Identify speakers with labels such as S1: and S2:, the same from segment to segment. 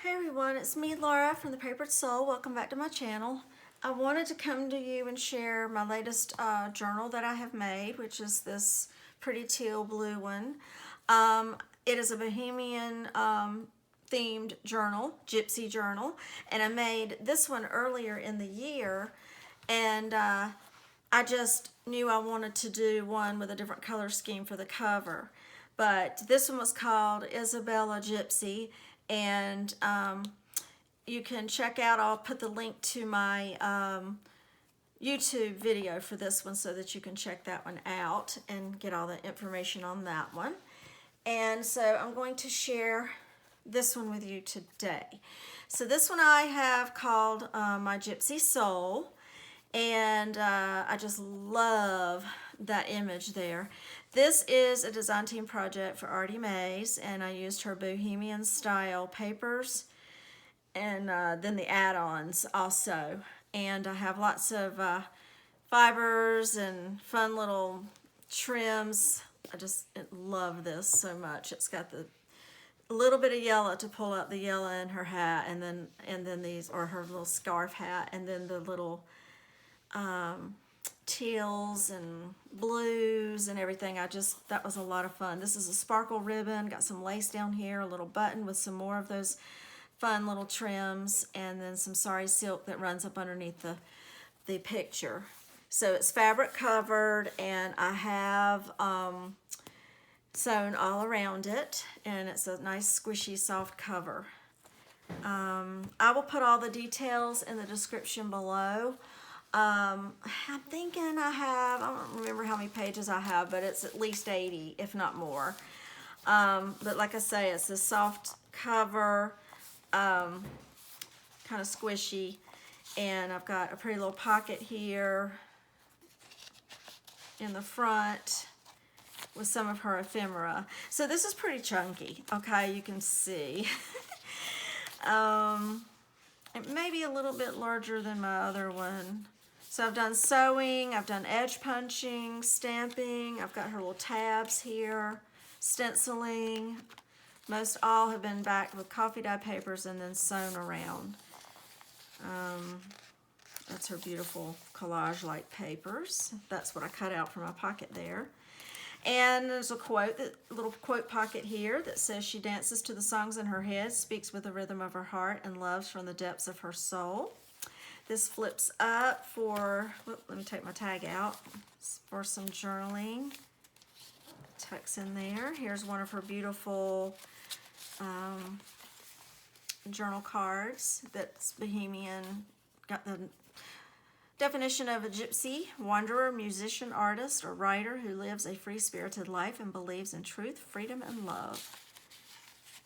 S1: Hey everyone, it's me Laura from The Papered Soul. Welcome back to my channel. I wanted to come to you and share my latest journal that I have made, which is this pretty teal blue one. It is a Bohemian themed journal, gypsy journal, and I made this one earlier in the year, and I just knew I wanted to do one with a different color scheme for the cover. But this one was called Isabella Gypsy, and you can check out, I'll put the link to my YouTube video for this one so that you can check that one out and get all the information on that one. And so I'm going to share this one with you today. So this one I have called My Gypsy Soul, and I just love that image there. This is a design team project for Artymaze, and I used her Bohemian style papers and then the add-ons also. And I have lots of fibers and fun little trims. I just love this so much. It's got the little bit of yellow to pull out the yellow in her hat, and then these, or her little scarf hat, and then the little teals and blues and everything. That was a lot of fun. This is a sparkle ribbon, got some lace down here, a little button with some more of those fun little trims, and then some sari silk that runs up underneath the picture. So it's fabric covered, and I have sewn all around it, and it's a nice squishy soft cover. I will put all the details in the description below. I'm thinking I don't remember how many pages I have, but it's at least 80, if not more. But like I say, it's a soft cover, kind of squishy, and I've got a pretty little pocket here in the front with some of her ephemera. So this is pretty chunky, okay, you can see. It may be a little bit larger than my other one. So I've done sewing, I've done edge punching, stamping, I've got her little tabs here, stenciling. Most all have been backed with coffee dye papers and then sewn around. That's her beautiful collage-like papers. That's what I cut out from my pocket there. And there's a quote, a little quote pocket here that says, "She dances to the songs in her head, speaks with the rhythm of her heart, and loves from the depths of her soul." This flips up for, let me take my tag out, for some journaling. Tucks in there. Here's one of her beautiful journal cards that's Bohemian. Got the definition of a gypsy: wanderer, musician, artist, or writer who lives a free-spirited life and believes in truth, freedom, and love.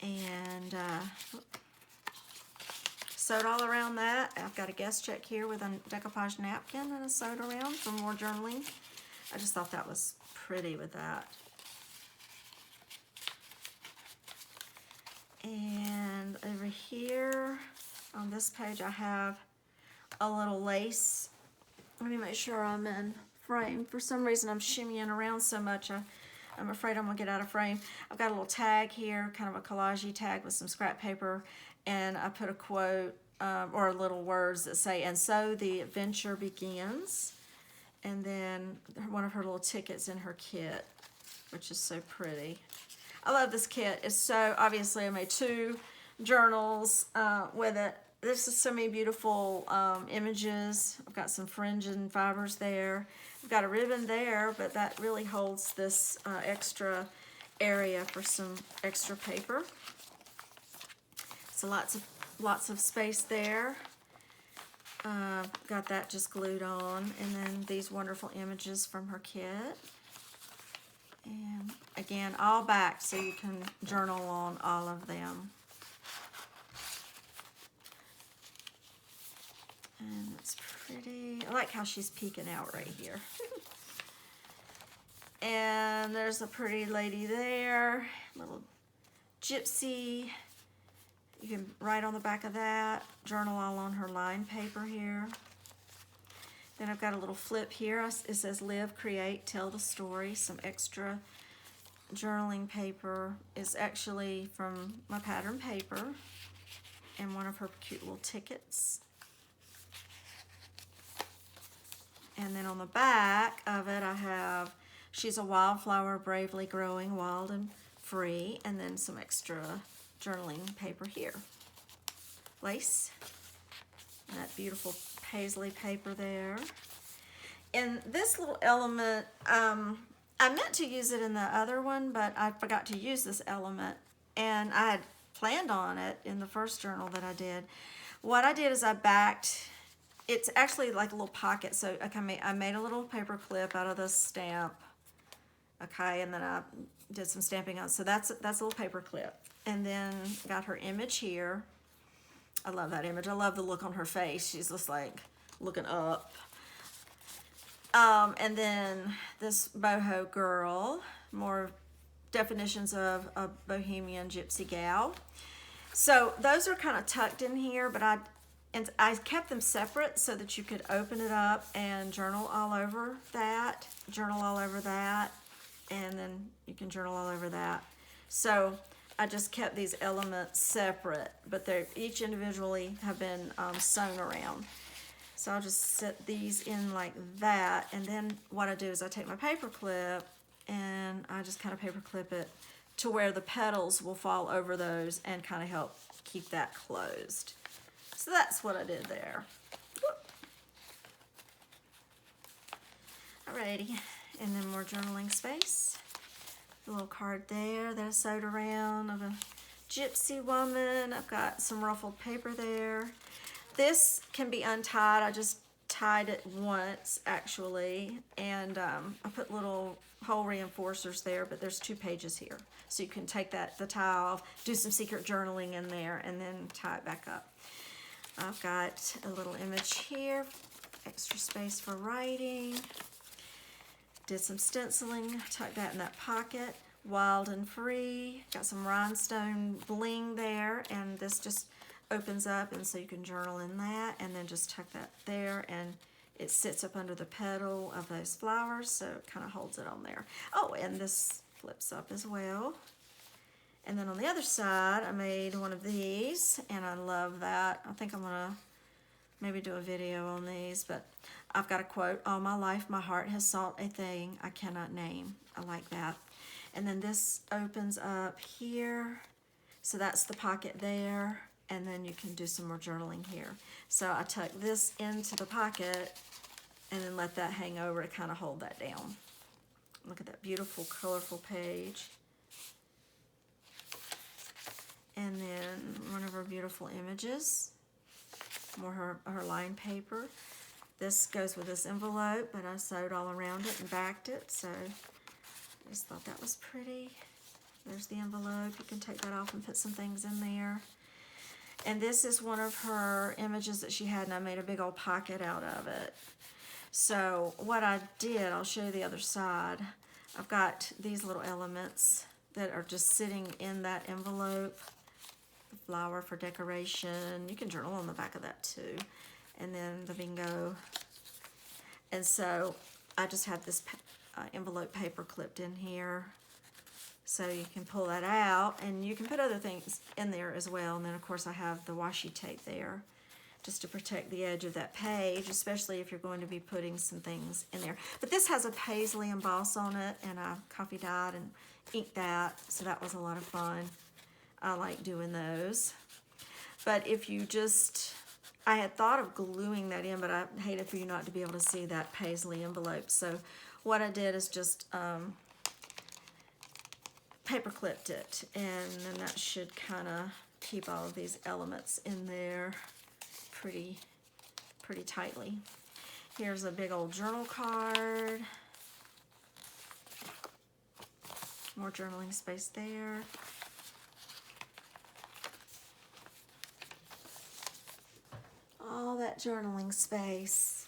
S1: And sewed all around that. I've got a guest check here with a decoupage napkin and a sewed around for more journaling. I just thought that was pretty with that. And over here on this page I have a little lace. Let me make sure I'm in frame. For some reason I'm shimmying around so much I'm afraid I'm gonna get out of frame. I've got a little tag here, kind of a collage-y tag with some scrap paper, and I put a quote or little words that say, "And so the adventure begins." And then one of her little tickets in her kit, which is so pretty. I love this kit. It's so, obviously I made 2 journals with it. This is so many beautiful images. I've got some fringe and fibers there. I've got a ribbon there, but that really holds this extra area for some extra paper. So lots of space there. Got that just glued on, and then these wonderful images from her kit. And again, all back so you can journal on all of them. And it's pretty. I like how she's peeking out right here. And there's a pretty lady there, little gypsy. You can write on the back of that, journal all on her lined paper here. Then I've got a little flip here. It says live, create, tell the story. Some extra journaling paper. Is actually from my pattern paper. and one of her cute little tickets. And then on the back of it, I have, she's a wildflower bravely growing wild and free, and then some extra journaling paper here. Lace, and that beautiful paisley paper there. And this little element, I meant to use it in the other one, but I forgot to use this element, and I had planned on it in the first journal that I did. What I did is I backed, it's actually like a little pocket, so I made a little paper clip out of this stamp, okay, and then I did some stamping on, so that's a little paper clip. And then got her image here. I love that image. I love the look on her face. She's just like looking up. And then this boho girl, more definitions of a Bohemian Gypsy gal. So those are kind of tucked in here, but I kept them separate so that you could open it up and journal all over that, and then you can journal all over that. So I just kept these elements separate, but they each individually have been sewn around. So I'll just set these in like that, and then what I do is I take my paper clip and I just kind of paper clip it to where the petals will fall over those and kind of help keep that closed. So that's what I did there. Alrighty, and then more journaling space. A little card there that I sewed around of a gypsy woman. I've got some ruffled paper there. This can be untied. I just tied it once actually, and I put little hole reinforcers there, but there's 2 pages here. So you can take the tie off, do some secret journaling in there, and then tie it back up. I've got a little image here, extra space for writing. Did some stenciling, tucked that in that pocket. Wild and free, got some rhinestone bling there, and this just opens up, and so you can journal in that, and then just tuck that there, and it sits up under the petal of those flowers, so it kind of holds it on there. Oh, and this flips up as well. And then on the other side, I made one of these, and I love that. I think I'm gonna maybe do a video on these, but I've got a quote: "All my life my heart has sought a thing I cannot name." I like that. And then this opens up here, so that's the pocket there, and then you can do some more journaling here. So I tuck this into the pocket and then let that hang over to kind of hold that down. Look at that beautiful, colorful page. And then one of her beautiful images, more her lined paper. This goes with this envelope, but I sewed all around it and backed it, so I just thought that was pretty. There's the envelope. You can take that off and put some things in there. And this is one of her images that she had, and I made a big old pocket out of it. So what I did, I'll show you the other side. I've got these little elements that are just sitting in that envelope. The flower for decoration. You can journal on the back of that too. And then the bingo. And so I just have this envelope paper clipped in here. So you can pull that out, and you can put other things in there as well. And then of course I have the washi tape there just to protect the edge of that page, especially if you're going to be putting some things in there. But this has a paisley emboss on it, and I coffee dyed and inked that, so that was a lot of fun. I like doing those. But if you just, I had thought of gluing that in, but I hated for you not to be able to see that paisley envelope. So what I did is just paper clipped it, and then that should kind of keep all of these elements in there pretty tightly. Here's a big old journal card. More journaling space there. All that journaling space.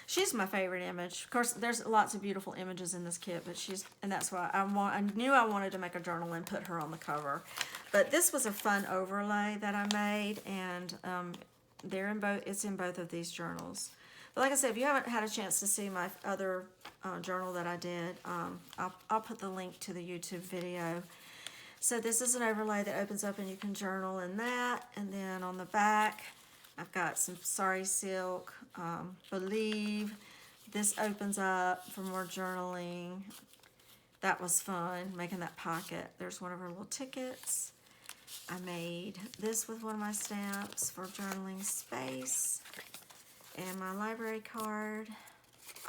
S1: She's my favorite image. Of course, there's lots of beautiful images in this kit, but and that's why I knew I wanted to make a journal and put her on the cover. But this was a fun overlay that I made, and it's in both of these journals. But like I said, if you haven't had a chance to see my other journal that I did, I'll put the link to the YouTube video. So this is an overlay that opens up and you can journal in that. And then on the back, I've got some Sorry Silk, Believe. This opens up for more journaling. That was fun, making that pocket. There's one of her little tickets. I made this with one of my stamps for journaling space. And my library card,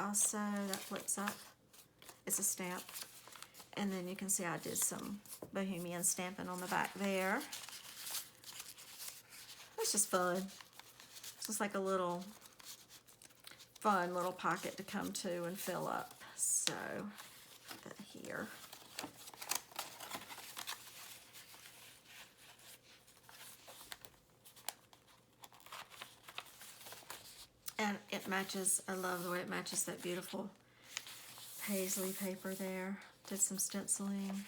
S1: also, that flips up. It's a stamp. And then you can see I did some Bohemian stamping on the back there. It's just fun. It's just like a little fun little pocket to come to and fill up. So, put that here. And it matches, I love the way it matches that beautiful paisley paper there. Did some stenciling.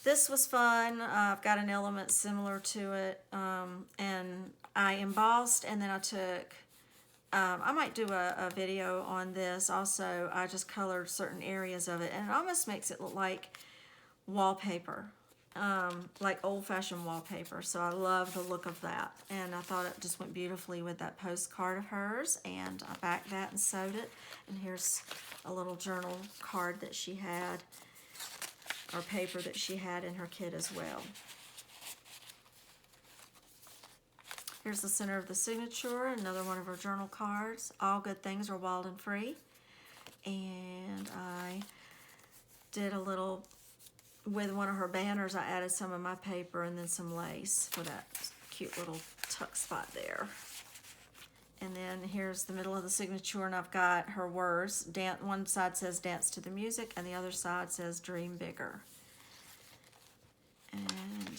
S1: This was fun. I've got an element similar to it, and I embossed, and then I took, I might do a video on this also. I just colored certain areas of it, and it almost makes it look like wallpaper, like old-fashioned wallpaper. So I love the look of that, and I thought it just went beautifully with that postcard of hers, and I backed that and sewed it. And here's a little journal card that she had, or paper that she had in her kit as well. Here's the center of the signature, another one of her journal cards. All good things are wild and free. And I did a little, with one of her banners, I added some of my paper and then some lace for that cute little tuck spot there. And then here's the middle of the signature, and I've got her words. One side says dance to the music, and the other side says dream bigger. And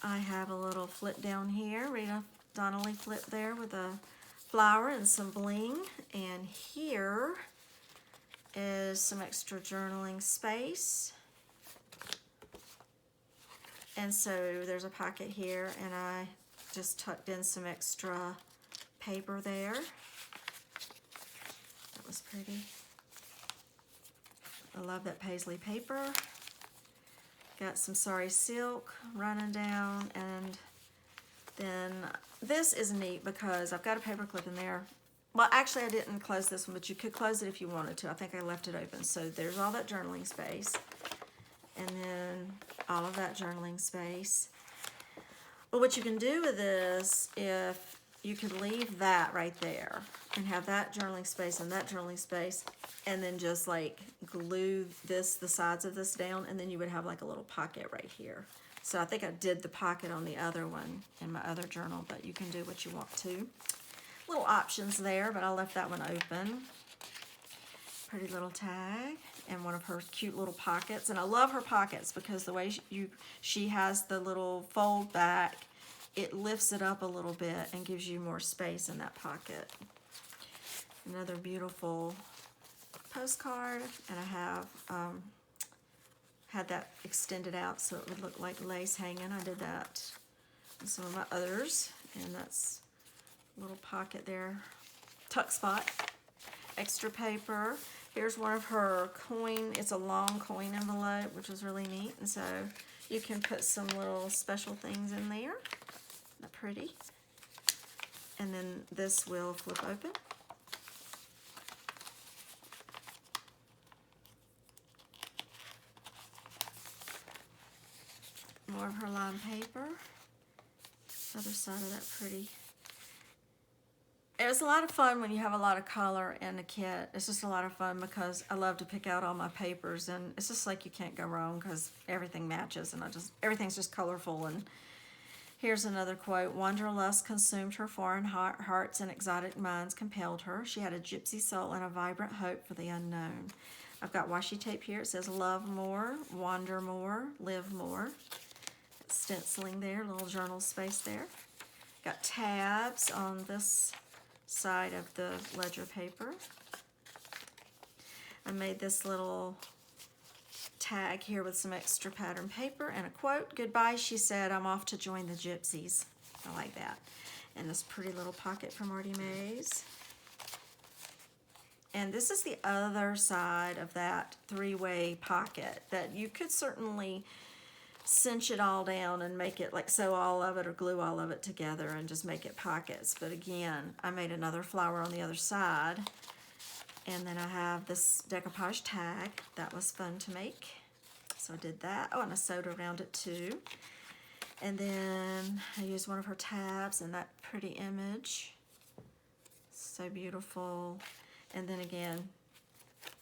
S1: I have a little flip down here, Rita Donnelly flip there with a flower and some bling. And here is some extra journaling space. And so there's a pocket here, and I just tucked in some extra paper there. That was pretty. I love that paisley paper. Got some Sorry Silk running down, and then this is neat because I've got a paper clip in there. Well, actually I didn't close this one, but you could close it if you wanted to. I think I left it open. So there's all that journaling space, and then all of that journaling space. But what you can do with this, if you could leave that right there and have that journaling space and that journaling space, and then just like glue this, the sides of this down, and then you would have like a little pocket right here. So I think I did the pocket on the other one in my other journal, but you can do what you want to. Little options there, but I left that one open. Pretty little tag, and one of her cute little pockets. And I love her pockets because the way she has the little fold back, it lifts it up a little bit and gives you more space in that pocket. Another beautiful postcard, and I have had that extended out so it would look like lace hanging. I did that in some of my others, and that's a little pocket there, tuck spot. Extra paper. Here's one of her coin, it's a long coin envelope, which is really neat, and so you can put some little special things in there. Isn't that pretty? And then this will flip open. More of her lined paper. Other side of that pretty. It was a lot of fun when you have a lot of color in a kit. It's just a lot of fun because I love to pick out all my papers, and it's just like you can't go wrong because everything matches, and everything's just colorful. And here's another quote. Wanderlust consumed her foreign hearts and exotic minds compelled her. She had a gypsy soul and a vibrant hope for the unknown. I've got washi tape here. It says love more, wander more, live more. Stenciling there, little journal space there. Got tabs on this side of the ledger paper. I made this little tag here with some extra pattern paper and a quote. Goodbye, she said, I'm off to join the gypsies. I like that. And this pretty little pocket from Artymaze. And this is the other side of that three-way pocket that you could certainly cinch it all down and make it like sew all of it or glue all of it together and just make it pockets. But again, I made another flower on the other side. And then I have this decoupage tag. That was fun to make. So I did that. Oh, and I sewed around it too. And then I used one of her tabs and that pretty image. So beautiful. And then again,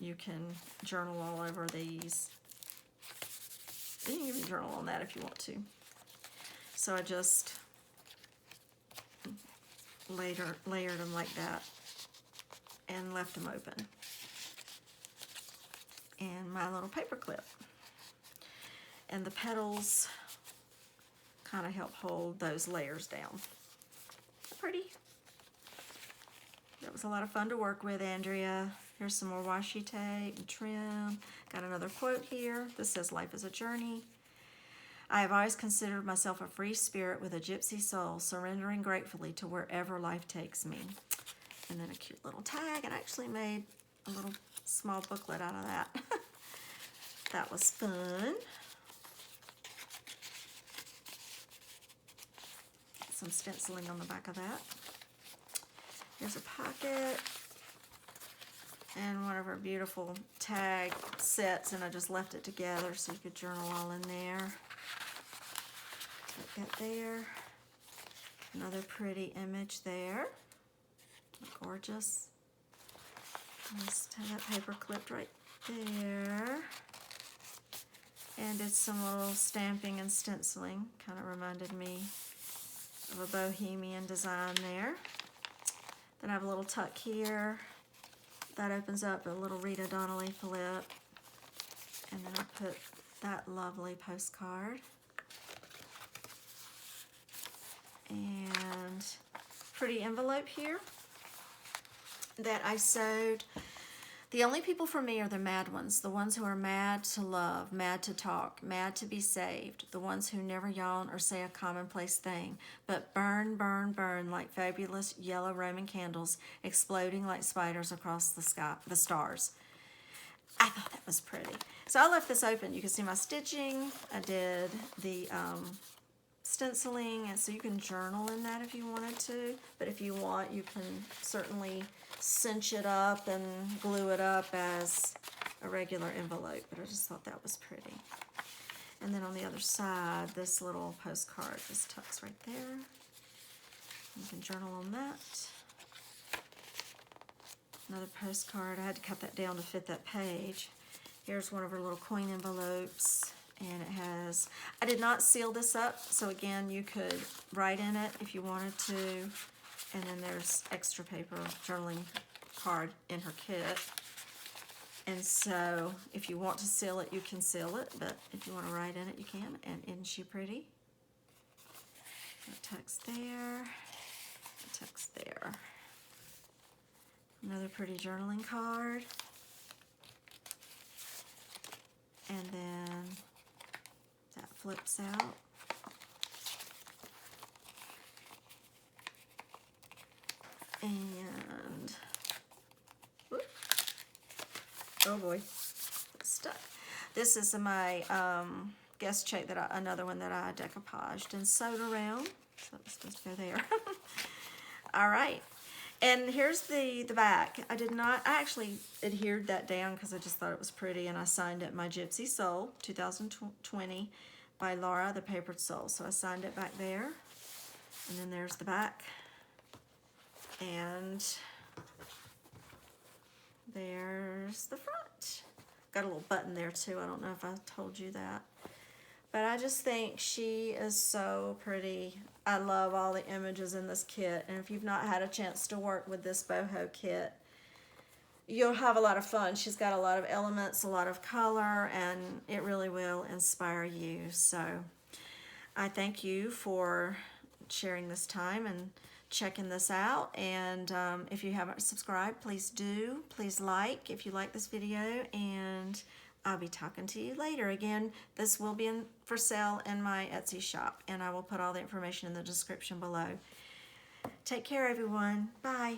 S1: you can journal all over these. You can even journal on that if you want to. So I just layered them like that and left them open. And my little paper clip. And the petals kind of help hold those layers down. Pretty. That was a lot of fun to work with, Andrea. Here's some more washi tape and trim. Got another quote here. This says, "Life is a journey. I have always considered myself a free spirit with a gypsy soul, surrendering gratefully to wherever life takes me." And then a cute little tag, and I actually made a little small booklet out of that. That was fun. Some stenciling on the back of that. Here's a pocket and one of our beautiful tag sets, and I just left it together so you could journal all in there. Like that there. Another pretty image there. Gorgeous. Just have that paper clipped right there. And did some little stamping and stenciling. Kind of reminded me of a Bohemian design there. Then I have a little tuck here. That opens up a little Rita Donnelly flip. And then I put that lovely postcard. And pretty envelope here that I sewed. The only people for me are the mad ones, the ones who are mad to love, mad to talk, mad to be saved, the ones who never yawn or say a commonplace thing, but burn, burn, burn like fabulous yellow Roman candles exploding like spiders across the sky, the stars. I thought that was pretty. So I left this open. You can see my stitching. I did the stenciling, and so you can journal in that if you wanted to, but if you want, you can certainly cinch it up and glue it up as a regular envelope, but I just thought that was pretty. And then on the other side, this little postcard just tucks right there. You can journal on that. Another postcard. I had to cut that down to fit that page. Here's one of our little coin envelopes. And it has, I did not seal this up, so again, you could write in it if you wanted to. And then there's extra paper journaling card in her kit. And so if you want to seal it, you can seal it, but if you want to write in it, you can. And isn't she pretty? That tucks there, that tucks there. Another pretty journaling card. And then that flips out. And, whoop, oh boy, it's stuck. This is my guest check that another one that I decoupaged and sewed around. So it's supposed to go there. All right. And here's the back. I actually adhered that down because I just thought it was pretty, and I signed it My Gypsy Soul 2020 by Laura, the Papered Soul. So I signed it back there. And then there's the back. And there's the front. Got a little button there too. I don't know if I told you that. But I just think she is so pretty. I love all the images in this kit. And if you've not had a chance to work with this boho kit, you'll have a lot of fun. She's got a lot of elements, a lot of color, and it really will inspire you. So I thank you for sharing this time and checking this out. And if you haven't subscribed, please do. Please like if you like this video, and I'll be talking to you later. Again, this will be for sale in my Etsy shop, and I will put all the information in the description below. Take care, everyone. Bye.